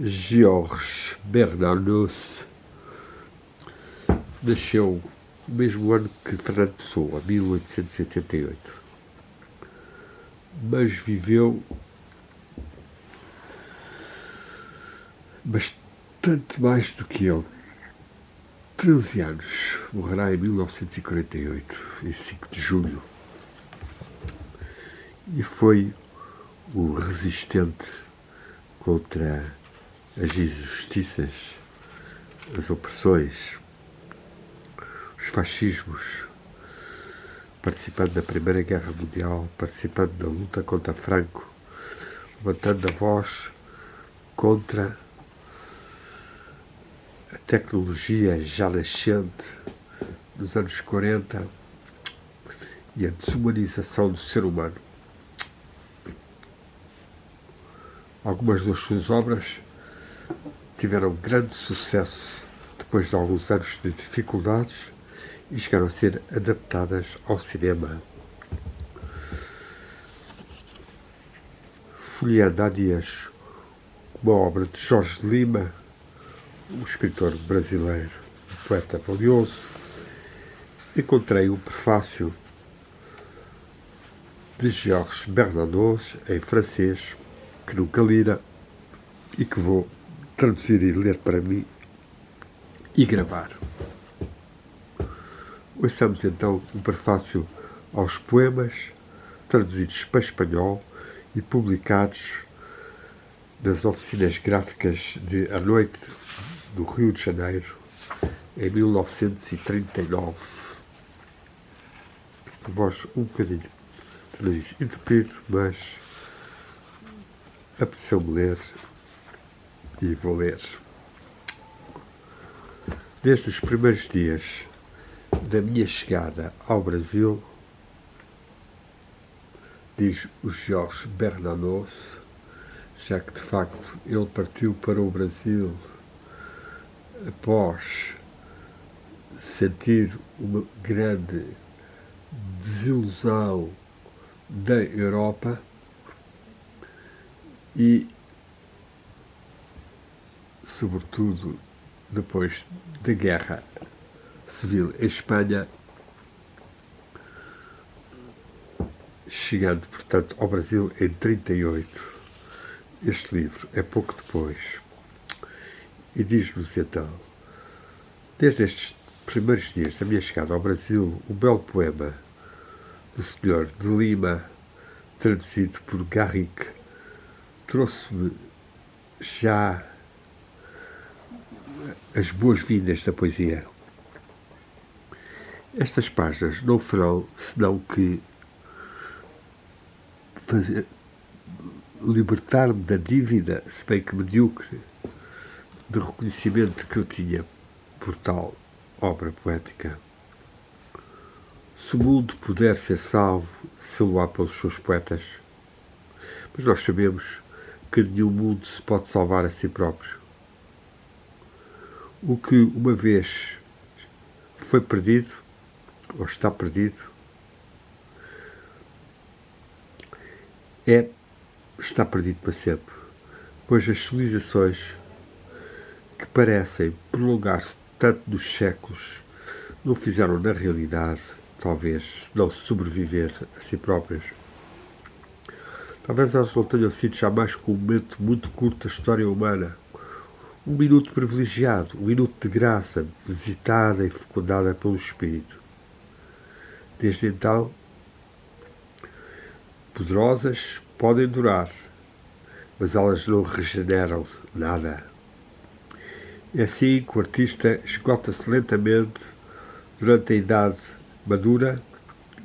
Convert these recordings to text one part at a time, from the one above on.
Georges Bernanos nasceu no mesmo ano que Fernando Pessoa, 1888, mas viveu bastante mais do que ele. 13 anos. Morrerá em 1948, em 5 de julho. E foi o resistente contra as injustiças, as opressões, os fascismos, participando da Primeira Guerra Mundial, participando da luta contra Franco, levantando a voz contra a tecnologia já nascente dos anos 40 e a desumanização do ser humano. Algumas das suas obras tiveram grande sucesso depois de alguns anos de dificuldades e chegaram a ser adaptadas ao cinema. Folheando há dias uma obra de Jorge Lima, um escritor brasileiro, um poeta valioso, encontrei um prefácio de Georges Bernanos em francês, que nunca lira e que vou traduzir e ler para mim e gravar. Ouçamos então um prefácio aos poemas traduzidos para espanhol e publicados nas oficinas gráficas de A Noite do Rio de Janeiro em 1939. Por voz um bocadinho interpreto, mas apeteceu-me ler e vou ler. Desde os primeiros dias da minha chegada ao Brasil, diz o Georges Bernanos, já que de facto ele partiu para o Brasil após sentir uma grande desilusão da Europa e, sobretudo, depois da Guerra Civil em Espanha, chegando, portanto, ao Brasil em 1938. Este livro é pouco depois. E diz-nos então: desde estes primeiros dias da minha chegada ao Brasil, um belo poema do Sr. de Lima, traduzido por Garrick, trouxe-me já as boas-vindas da poesia. Estas páginas não farão senão que libertar-me da dívida, se bem que medíocre, de reconhecimento que eu tinha por tal obra poética. Se o mundo puder ser salvo, se-lo-á pelos seus poetas. Mas nós sabemos que nenhum mundo se pode salvar a si próprio. O que uma vez foi perdido, ou está perdido, está perdido para sempre, pois as civilizações que parecem prolongar-se tanto nos séculos não fizeram na realidade, talvez, senão sobreviver a si próprias. Talvez elas não tenham sido jamais com um momento muito curto da história humana, um minuto privilegiado, um minuto de graça, visitada e fecundada pelo Espírito. Desde então, poderosas podem durar, mas elas não regeneram nada. É assim que o artista esgota-se lentamente durante a idade madura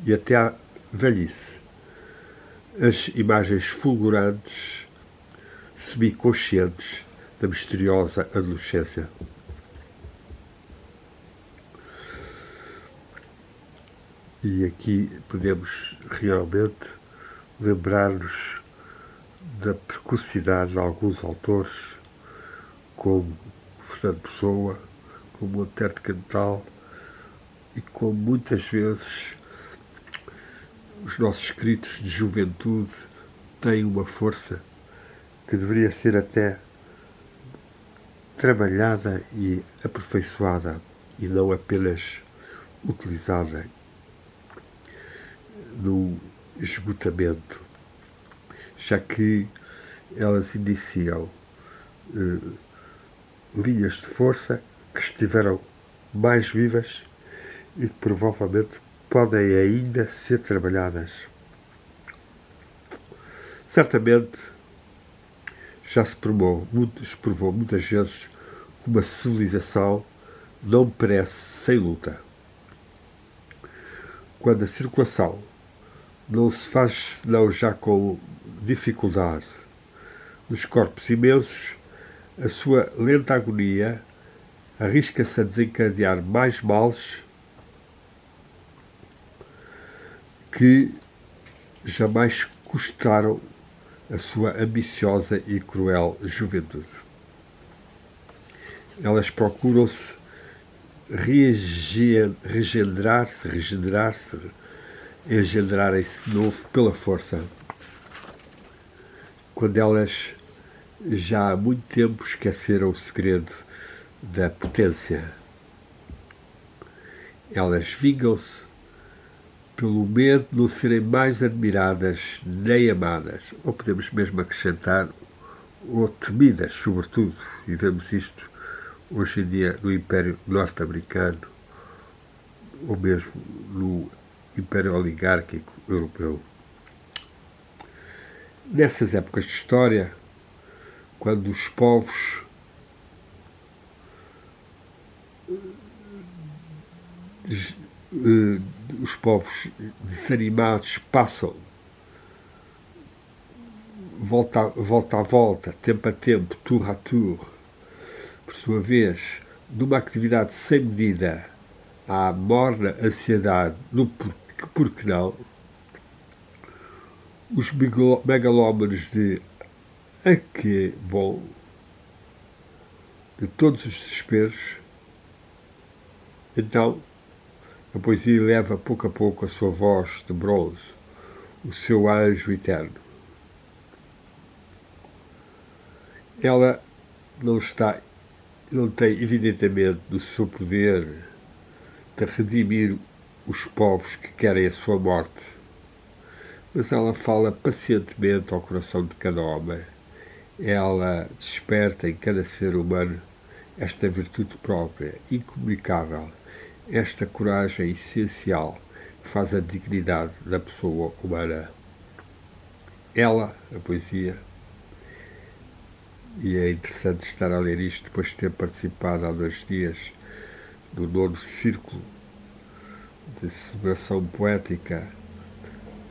e até à velhice. As imagens fulgurantes, semiconscientes da misteriosa adolescência. E aqui podemos realmente lembrar-nos da precocidade de alguns autores, como Fernando Pessoa, como Monteiro de Cantal, e como muitas vezes os nossos escritos de juventude têm uma força que deveria ser até trabalhada e aperfeiçoada e não apenas utilizada no esgotamento, já que elas indiciam linhas de força que estiveram mais vivas e que provavelmente podem ainda ser trabalhadas. Certamente já se provou muitas vezes que uma civilização não perece sem luta. Quando a circulação não se faz senão já com dificuldade nos corpos imensos, a sua lenta agonia arrisca-se a desencadear mais males que jamais custaram a sua ambiciosa e cruel juventude. Elas procuram-se regenerar-se, engendrarem-se de novo pela força, quando elas já há muito tempo esqueceram o segredo da potência. Elas vingam-se pelo medo de não serem mais admiradas nem amadas, ou podemos mesmo acrescentar, ou temidas, sobretudo, e vemos isto hoje em dia no Império Norte-Americano, ou mesmo no Império Oligárquico Europeu. Nessas épocas de história, quando os povos desanimados passam volta a volta, tempo a tempo, tour a tour, por sua vez, numa atividade sem medida, à morna ansiedade no porque não, os megalómanos de que bom, de todos os desesperos, então a poesia eleva pouco a pouco a sua voz de bronze, o seu anjo eterno. Ela não tem evidentemente do seu poder de redimir os povos que querem a sua morte, mas ela fala pacientemente ao coração de cada homem. Ela desperta em cada ser humano esta virtude própria, incomunicável, esta coragem essencial que faz a dignidade da pessoa humana. Ela, a poesia, e é interessante estar a ler isto depois de ter participado há 2 dias do 9º Círculo de Celebração Poética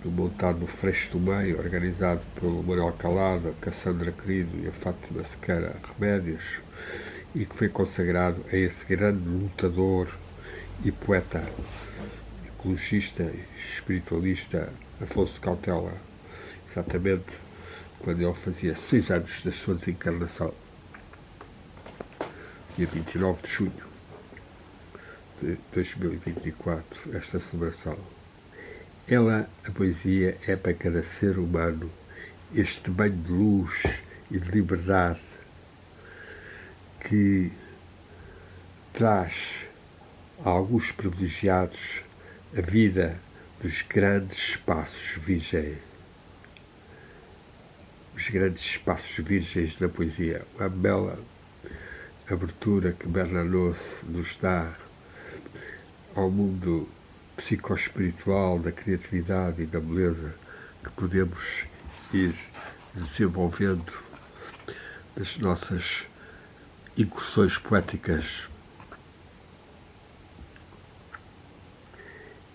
montado no Freixo do Meio, organizado pelo Manuel Calado, a Cassandra Querido e a Fátima Sequeira Remédios, e que foi consagrado a esse grande lutador e poeta, ecologista e espiritualista Afonso Cautela, exatamente quando ele fazia 6 anos da sua desencarnação, dia 29 de junho de 2024, esta celebração. Ela, a poesia, é para cada ser humano este banho de luz e de liberdade que traz a alguns privilegiados a vida dos grandes espaços virgens. Os grandes espaços virgens da poesia. Uma bela abertura que Bernanos nos dá ao mundo psicoespiritual, da criatividade e da beleza que podemos ir desenvolvendo nas nossas incursões poéticas.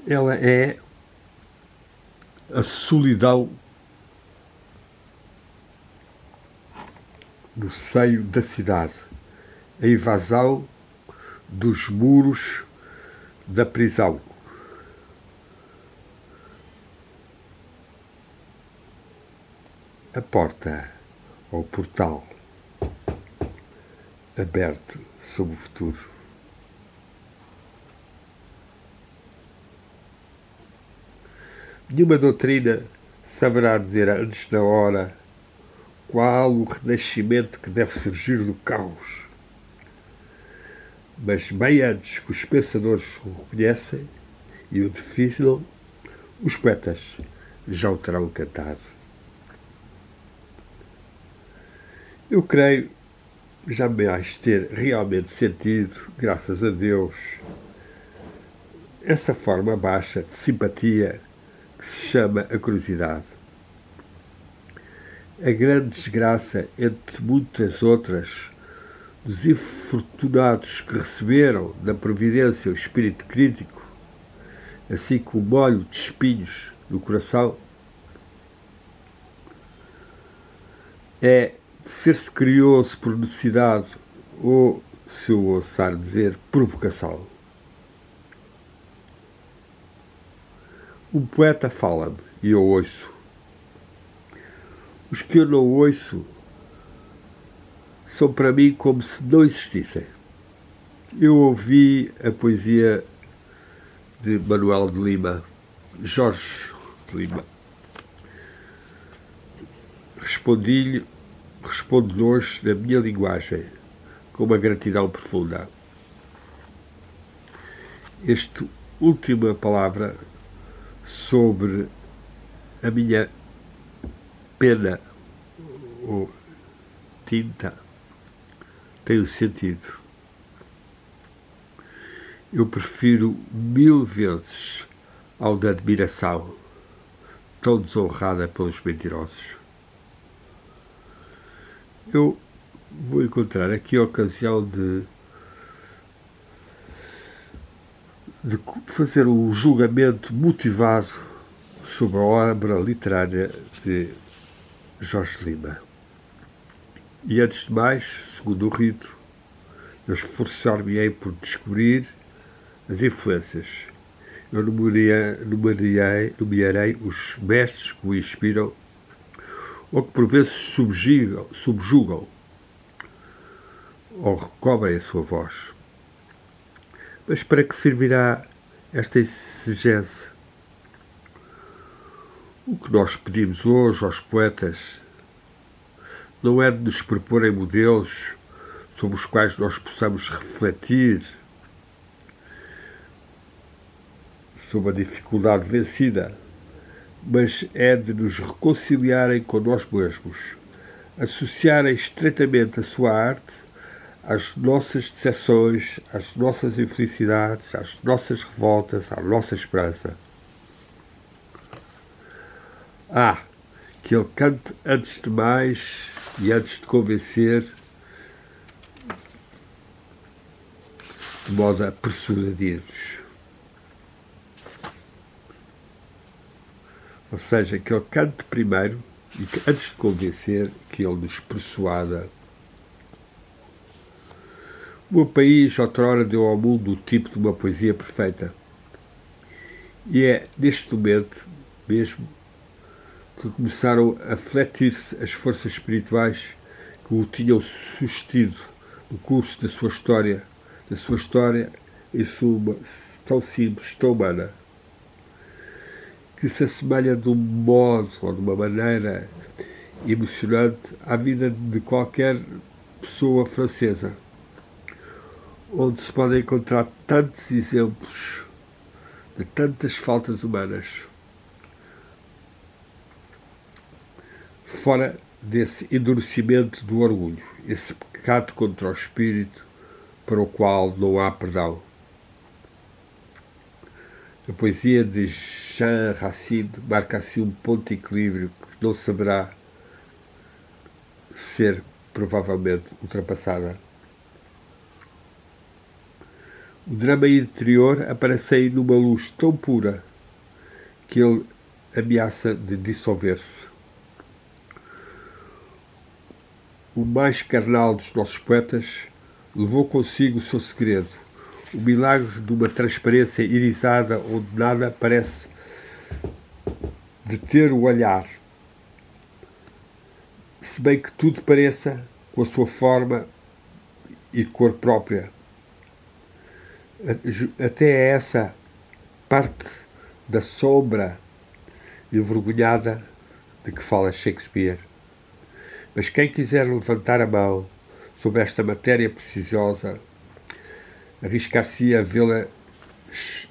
Ela é a solidão no seio da cidade, a invasão dos muros da prisão. A porta ou portal aberto sobre o futuro. Nenhuma doutrina saberá dizer antes da hora qual o renascimento que deve surgir do caos. Mas bem antes que os pensadores o reconhecem e o definam, os poetas já o terão cantado. Eu creio jamais ter realmente sentido, graças a Deus, essa forma baixa de simpatia que se chama a curiosidade. A grande desgraça, entre muitas outras, dos infortunados que receberam da providência o espírito crítico, assim como o molho de espinhos no coração, é ser-se curioso por necessidade ou, se eu ousar dizer, provocação. Um poeta fala-me e eu ouço. Os que eu não ouço são para mim como se não existissem. Eu ouvi a poesia de Manuel de Lima, Jorge de Lima. Respondo-lhe hoje na minha linguagem, com uma gratidão profunda. Esta última palavra sobre a minha pena ou tinta tem um sentido. Eu prefiro 1000 vezes ao da admiração, tão desonrada pelos mentirosos. Eu vou encontrar aqui a ocasião de fazer um julgamento motivado sobre a obra literária de Jorge Lima. E antes de mais, segundo o rito, eu esforçar-me-ei por descobrir as influências. Eu nomearei os mestres que o inspiram ou que por vezes subjugam ou recobrem a sua voz. Mas para que servirá esta exigência? O que nós pedimos hoje aos poetas não é de nos proporem modelos sobre os quais nós possamos refletir sobre a dificuldade vencida, mas é de nos reconciliarem com nós mesmos, associarem estreitamente a sua arte às nossas decepções, às nossas infelicidades, às nossas revoltas, à nossa esperança. Que ele cante antes de mais e antes de convencer, de modo a persuadir-nos. Ou seja, que ele cante primeiro e que, antes de convencer, que ele nos persuada. O meu país, outrora, deu ao mundo o tipo de uma poesia perfeita. E é, neste momento, mesmo, que começaram a fletir-se as forças espirituais que o tinham sustido no curso da sua história em suma, tão simples, tão humana, que se assemelha de um modo ou de uma maneira emocionante à vida de qualquer pessoa francesa, onde se podem encontrar tantos exemplos de tantas faltas humanas, fora desse endurecimento do orgulho, esse pecado contra o espírito para o qual não há perdão. A poesia de Jean Racine marca assim um ponto de equilíbrio que não saberá ser, provavelmente, ultrapassada. O drama interior aparece aí numa luz tão pura que ele ameaça de dissolver-se. O mais carnal dos nossos poetas levou consigo o seu segredo, o milagre de uma transparência irisada onde nada parece deter o olhar, se bem que tudo pareça com a sua forma e cor própria. Até essa parte da sombra envergonhada de que fala Shakespeare. Mas quem quiser levantar a mão sobre esta matéria preciosa arriscar-se a vê-la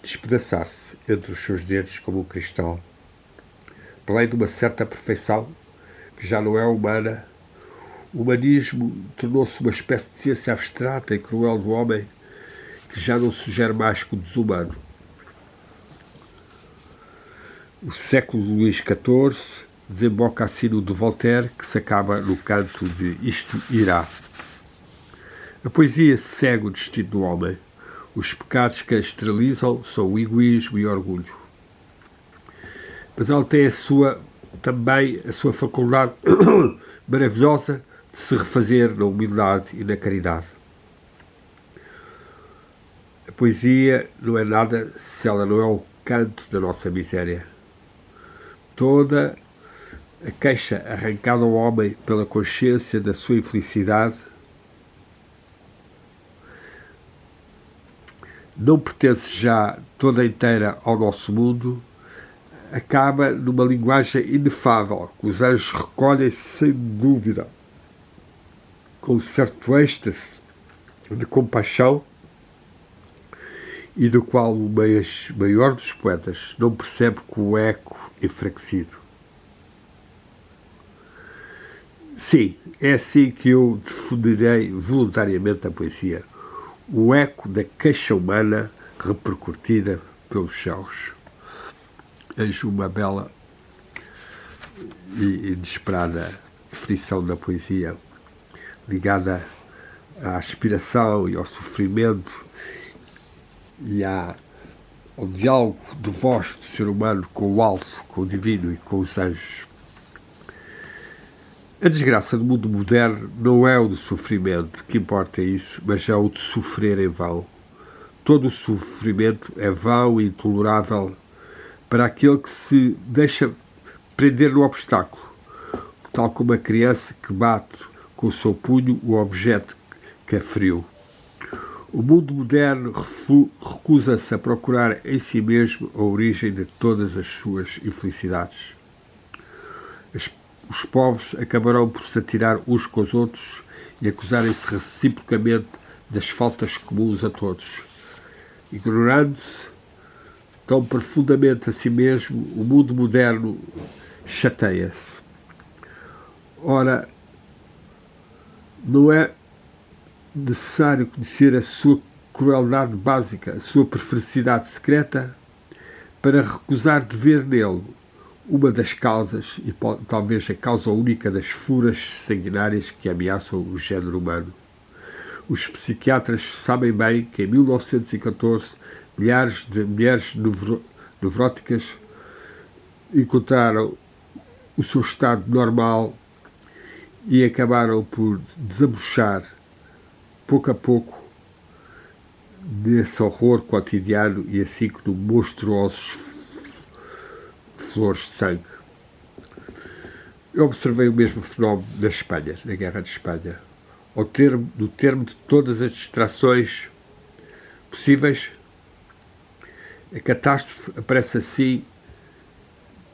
despedaçar-se entre os seus dedos como um cristal. Para além de uma certa perfeição, que já não é humana, o humanismo tornou-se uma espécie de ciência abstrata e cruel do homem que já não sugere mais que o desumano. O século de Luís XIV desemboca assim no de Voltaire, que se acaba no canto de Isto Irá. A poesia segue o destino do homem. Os pecados que a esterilizam são o egoísmo e o orgulho. Mas ela tem também a sua faculdade maravilhosa de se refazer na humildade e na caridade. A poesia não é nada se ela não é o canto da nossa miséria. Toda a queixa arrancada ao homem pela consciência da sua infelicidade não pertence já toda inteira ao nosso mundo, acaba numa linguagem inefável, que os anjos recolhem sem dúvida, com um certo êxtase de compaixão, e do qual o maior dos poetas não percebe com o eco enfraquecido. Sim, é assim que eu defenderei voluntariamente a poesia, o eco da queixa humana repercutida pelos céus. Eis uma bela e inesperada definição da poesia, ligada à aspiração e ao sofrimento e ao diálogo de voz do ser humano com o alto, com o divino e com os anjos. A desgraça do mundo moderno não é o do sofrimento, que importa é isso, mas é o de sofrer em vão. Todo o sofrimento é vão e intolerável para aquele que se deixa prender no obstáculo, tal como a criança que bate com o seu punho o objeto que a feriu. O mundo moderno recusa-se a procurar em si mesmo a origem de todas as suas infelicidades. Os povos acabarão por se atirar uns com os outros e acusarem-se reciprocamente das faltas comuns a todos. Ignorando-se tão profundamente a si mesmo, o mundo moderno chateia-se. Ora, não é necessário conhecer a sua crueldade básica, a sua perversidade secreta, para recusar de ver nele uma das causas, e talvez a causa única das furas sanguinárias que ameaçam o género humano. Os psiquiatras sabem bem que em 1914 milhares de mulheres nevróticas encontraram o seu estado normal e acabaram por desabrochar, pouco a pouco, nesse horror cotidiano e assim como monstruosos flores de sangue. Eu observei o mesmo fenómeno na Espanha, na Guerra de Espanha. No termo de todas as distrações possíveis, a catástrofe aparece assim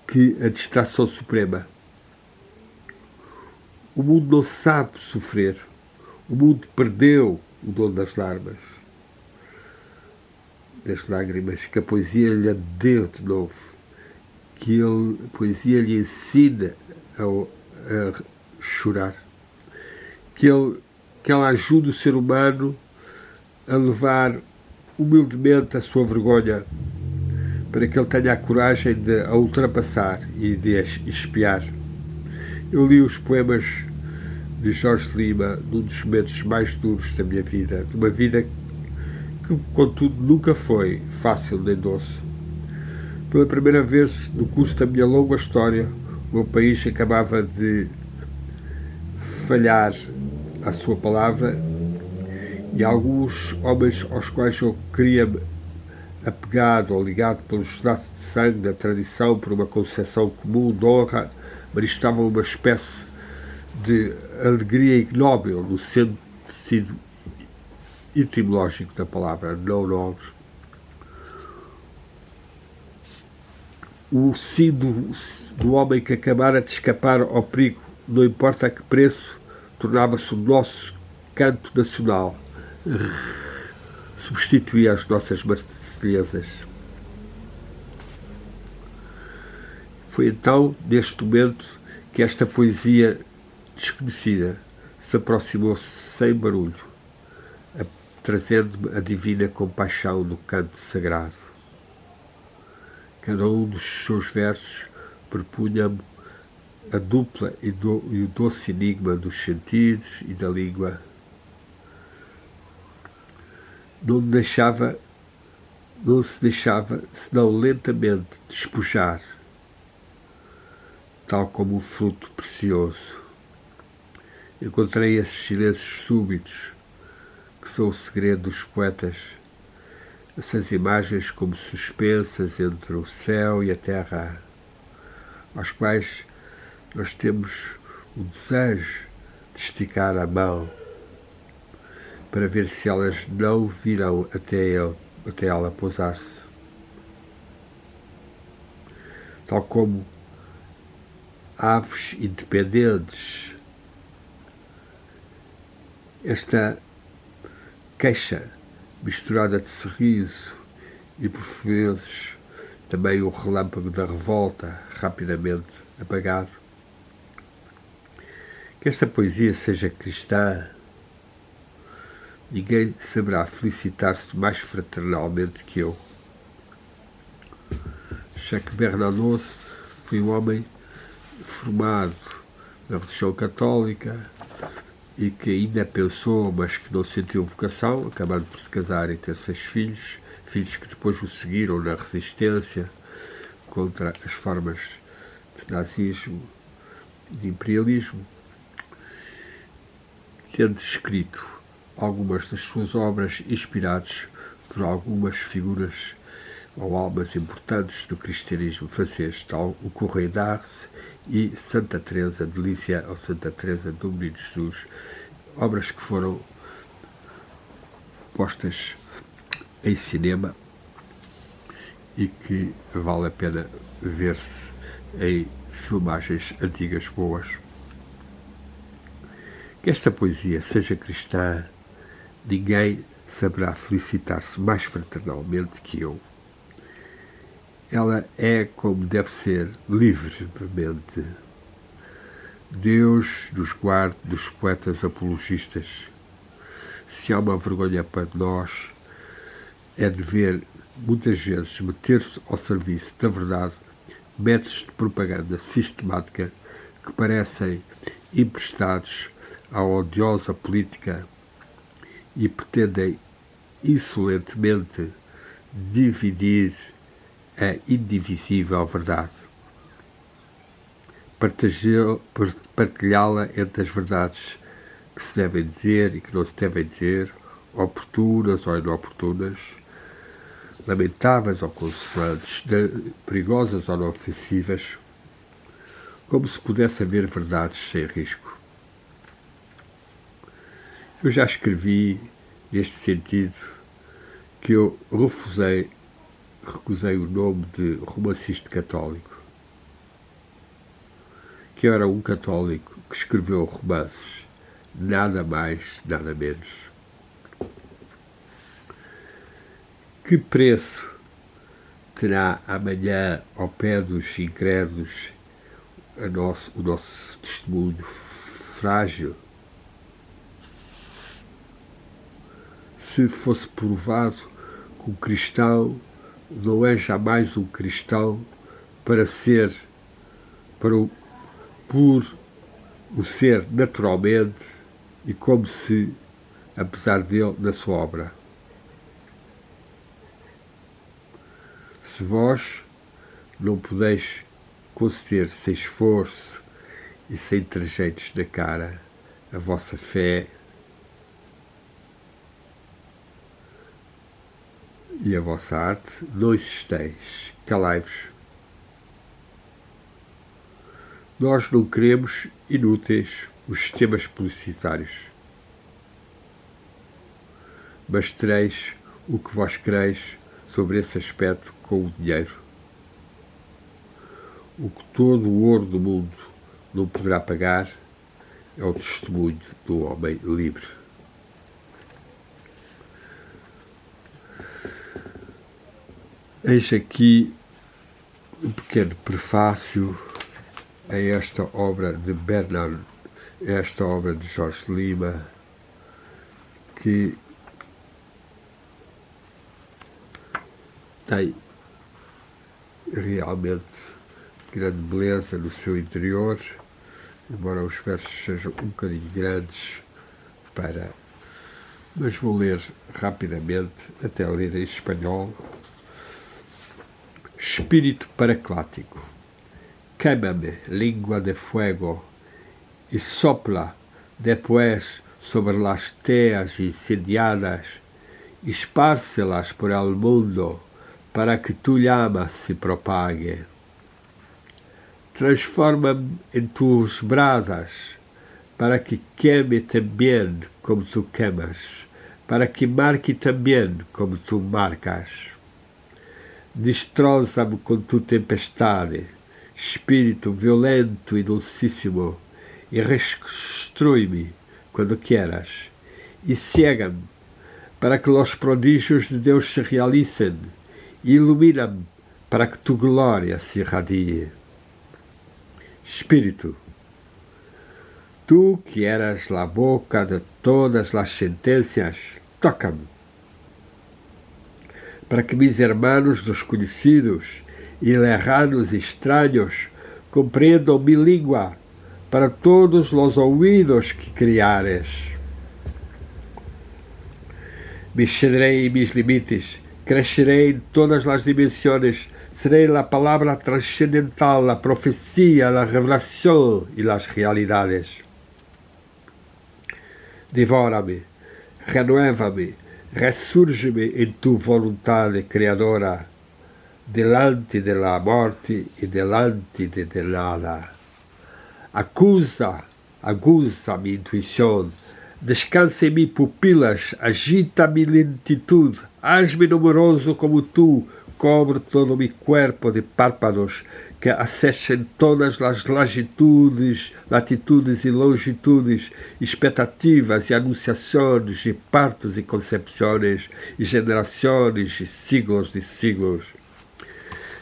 que a distração suprema. O mundo não sabe sofrer. O mundo perdeu o dom das lágrimas, que a poesia lhe deu de novo, que a poesia lhe ensina a chorar, que ela ajuda o ser humano a levar humildemente a sua vergonha, para que ele tenha a coragem de a ultrapassar e de a espiar. Eu li os poemas de Jorge Lima num dos momentos mais duros da minha vida, de uma vida que, contudo, nunca foi fácil nem doce. Pela primeira vez no curso da minha longa história, o meu país acabava de falhar à sua palavra e alguns homens aos quais eu queria-me apegado ou ligado pelos laços de sangue da tradição, por uma concepção comum de honra, manifestavam uma espécie de alegria ignóbil no sentido etimológico da palavra, não nobre. O sim do homem que acabara de escapar ao perigo, não importa a que preço, tornava-se o nosso canto nacional. substituía as nossas marselhesas. Foi então, neste momento, que esta poesia desconhecida se aproximou sem barulho, trazendo-me a divina compaixão do canto sagrado. Cada um dos seus versos propunha-me a dupla e o doce enigma dos sentidos e da língua. Não se deixava, senão lentamente, despojar, tal como um fruto precioso. Encontrei esses silêncios súbitos, que são o segredo dos poetas, essas imagens como suspensas entre o céu e a terra, aos quais nós temos o desejo de esticar a mão para ver se elas não virão até ela pousar-se. Tal como aves independentes, esta queixa misturada de sorriso e, por vezes, também o relâmpago da revolta, rapidamente apagado. Que esta poesia seja cristã, ninguém saberá felicitar-se mais fraternalmente que eu. Jacques Bernanos foi um homem formado na religião católica e que ainda pensou, mas que não sentiu vocação, acabando por se casar e ter 6 filhos, filhos que depois o seguiram na resistência contra as formas de nazismo e de imperialismo, tendo escrito algumas das suas obras inspiradas por algumas figuras ou almas importantes do cristianismo francês, tal o Courreille d'Ars e Santa Teresa de Lícia ou Santa Teresa do Menino Jesus, obras que foram postas em cinema e que vale a pena ver-se em filmagens antigas boas. Que esta poesia seja cristã, ninguém saberá felicitar-se mais fraternalmente que eu. Ela é, como deve ser, livremente. Deus nos guarde dos poetas apologistas. Se há uma vergonha para nós, é de ver, muitas vezes, meter-se ao serviço da verdade métodos de propaganda sistemática que parecem emprestados à odiosa política e pretendem insolentemente dividir a indivisível verdade, partilhá-la entre as verdades que se devem dizer e que não se devem dizer, oportunas ou inoportunas, lamentáveis ou consonantes, perigosas ou não ofensivas, como se pudesse haver verdades sem risco. Eu já escrevi neste sentido que eu recusei o nome de romancista católico, que era um católico que escreveu romances, nada mais, nada menos. Que preço terá amanhã, ao pé dos incrédulos, o nosso testemunho frágil? Se fosse provado que um cristão não é jamais um cristão por o ser naturalmente e como se, apesar dele, na sua obra. Se vós não podeis conceder sem esforço e sem trejeitos na cara a vossa fé e a vossa arte, não existeis, calai-vos. Nós não queremos inúteis os sistemas publicitários, mas tereis o que vós quereis sobre esse aspecto com o dinheiro. O que todo o ouro do mundo não poderá pagar é o testemunho do homem livre. Eis aqui um pequeno prefácio a esta obra de Bernard, esta obra de Jorge Lima, que tem realmente grande beleza no seu interior, embora os versos sejam um bocadinho grandes mas vou ler rapidamente, até ler em espanhol. Espírito paraclático, queima-me, língua de fuego, y sopla después sobre las teas incendiadas, espárcelas por el mundo, para que tu llama se propague. Transforma-me en tus brasas, para que queme también como tu quemas, para que marque também como tu marcas. Destroça-me com tu tempestade, espírito violento e dulcíssimo, e reconstrui-me quando quieras, e cega-me, para que os prodígios de Deus se realicem, e ilumina-me, para que tu glória se irradie. Espírito, tu que eras a boca de todas as sentencias, toca-me, para que mis hermanos desconhecidos e lejanos estranhos compreendam mi língua para todos os ouvidos que criares. Me excederei em mis limites, crescerei em todas as dimensões, serei a palavra transcendental, a profecia, a revelação e as realidades. Devora-me, renueva-me, ressurge-me em tu vontade criadora, delante de la morte e delante de nada. Aguza minha intuição, descansa em mim pupilas, agita minha lentitude, haz-me numeroso como tu, cobre todo o meu corpo de párpados que acessem todas as latitudes e longitudes, expectativas e anunciações, e partos e concepções, e gerações e siglos de siglos.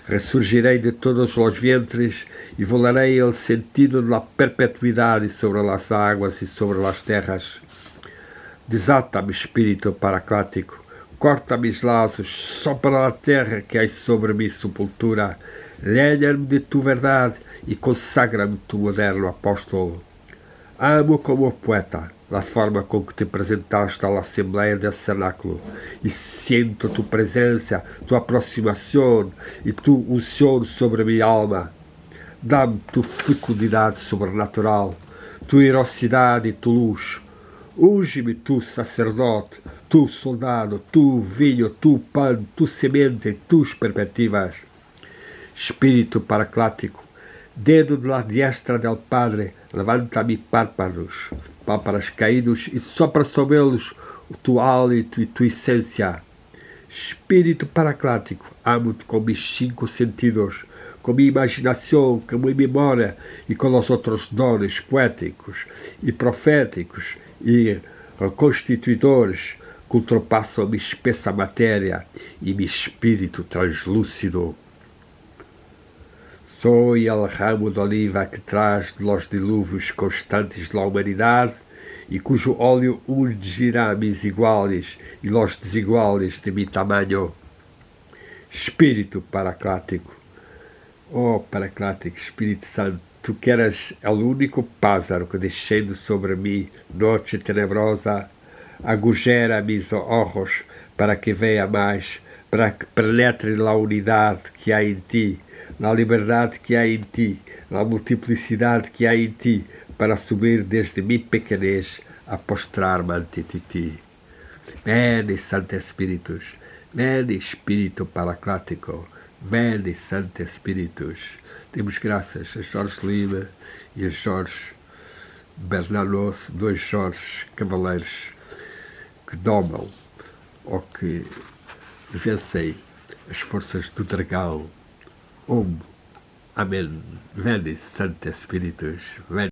Ressurgirei de todos os ventres e volarei el sentido da perpetuidade sobre as águas e sobre as terras. Desata-me, espírito paraclático, corta-me os laços, sopra a terra que há sobre mim sepultura, lenha-me de tu verdade e consagra-me tu moderno apóstolo. Amo como poeta a forma com que te apresentaste à Assembleia del Cenáculo e sinto tua presença, tua aproximação e tua unção sobre a minha alma. Dá-me tua fecundidade sobrenatural, tua heroicidade e tua luz. Unge-me tu sacerdote, tu soldado, tu vinho, tu pão, tu semente, tuas perspectivas. Espírito paraclático, dedo de la diestra del Padre, levanta-me párpados caídos e sopra sobre eles o teu hálito e tua essência. Espírito paraclático, amo-te com meus 5 sentidos, com minha imaginação, com minha memória e com os outros dons poéticos e proféticos e reconstituidores que ultrapassam minha espessa matéria e meu espírito translúcido. Sou el ramo de oliva que traz los dilúvios constantes da humanidade e cujo óleo ungirá mis iguales e los desiguales de mi tamanho. Espírito paraclático, paraclático, Espírito Santo, tu que eras o único pássaro que descendo sobre mim, noite tenebrosa, agujera mis ojos para que veja mais, para que penetre na unidade que há em ti, na liberdade que há em ti, na multiplicidade que há em ti, para subir desde minha pequenez a postrar-me ante ti. Veni, Santo Espíritus, veni, Espírito Paraclático, veni, Santo Espíritus. Temos graças a Jorge Lima e a Jorge Bernanos, 2 Jorge cavaleiros que domam ou que vencem as forças do dragão. Amém. Veni, Santo Espíritus. Veni.